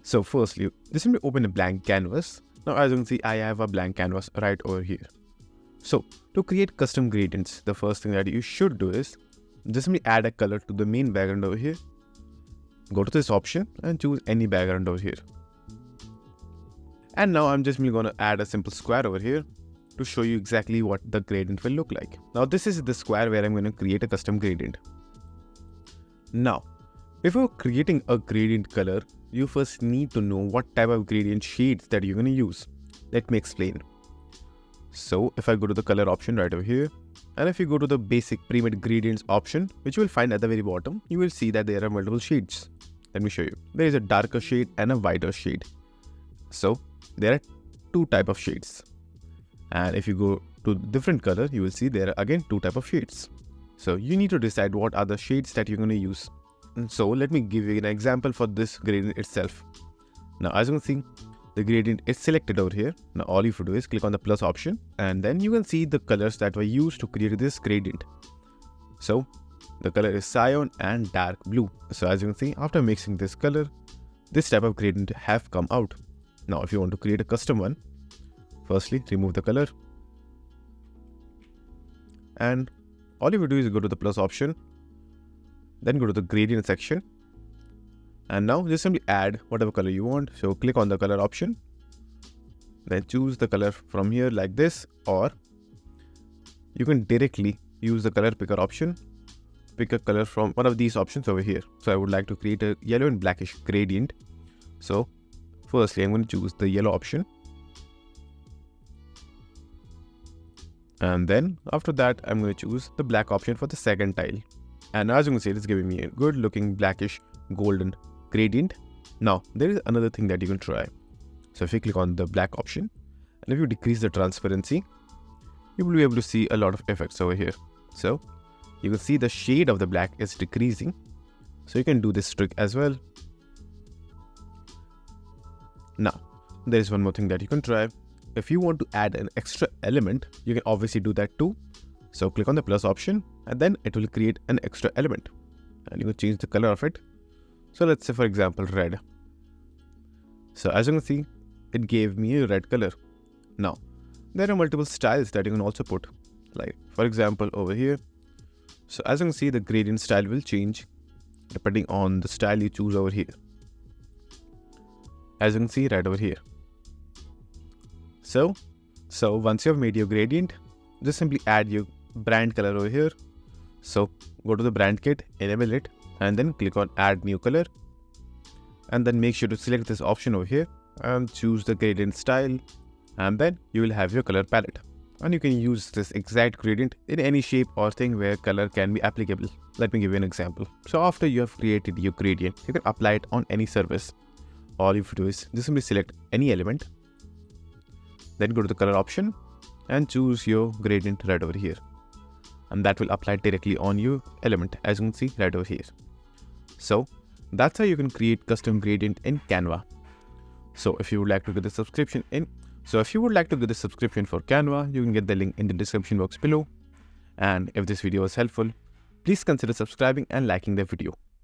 So firstly, just simply open a blank canvas. Now as you can see, I have a blank canvas right over here. So to create custom gradients, the first thing that you should do is just simply add a color to the main background over here. Go to this option and choose any background over here. And now I'm just going to add a simple square over here to show you exactly what the gradient will look like. Now this is the square where I'm going to create a custom gradient. Now, before creating a gradient color, you first need to know what type of gradient shades that you're going to use. Let me explain. So if I go to the color option right over here, and if you go to the basic pre-made gradients option, which you will find at the very bottom, you will see that there are multiple shades. Let me show you. There is a darker shade and a wider shade. So there are two types of shades. And if you go to different color, you will see there are again two types of shades. So you need to decide what are the shades that you're going to use. And so let me give you an example for this gradient itself. Now as you can see, the gradient is selected over here. Now all you have to do is click on the plus option and then you can see the colors that were used to create this gradient. So the color is cyan and dark blue. So as you can see, after mixing this color, this type of gradient have come out. Now if you want to create a custom one, firstly remove the color. And all you will do is go to the plus option, then go to the gradient section. And now just simply add whatever color you want. So click on the color option, then choose the color from here like this, or you can directly use the color picker option. Pick a color from one of these options over here. So I would like to create a yellow and blackish gradient. So firstly, I'm going to choose the yellow option. And then after that, I'm going to choose the black option for the second tile. And as you can see, it's giving me a good looking blackish golden gradient. Now there is another thing that you can try. So if you click on the black option and if you decrease the transparency, you will be able to see a lot of effects over here. So you can see the shade of the black is decreasing. So you can do this trick as well. Now there is one more thing that you can try. If you want to add an extra element, you can obviously do that too. So click on the plus option and then it will create an extra element and you can change the color of it. So let's say for example red. So as you can see, it gave me a red color. Now there are multiple styles that you can also put, like for example over here. So as you can see, the gradient style will change depending on the style you choose over here. As you can see right over here. So once you have made your gradient, just simply add your brand color over here. So go to the brand kit, enable it, and then click on add new color. And then make sure to select this option over here and choose the gradient style. And then you will have your color palette. And you can use this exact gradient in any shape or thing where color can be applicable. Let me give you an example. So after you have created your gradient, you can apply it on any surface. All you have to do is just simply select any element. Then go to the color option and choose your gradient right over here. And that will apply directly on your element, as you can see right over here. So that's how you can create custom gradient in Canva. So if you would like to get the subscription for Canva, you can get the link in the description box below. And if this video was helpful, please consider subscribing and liking the video.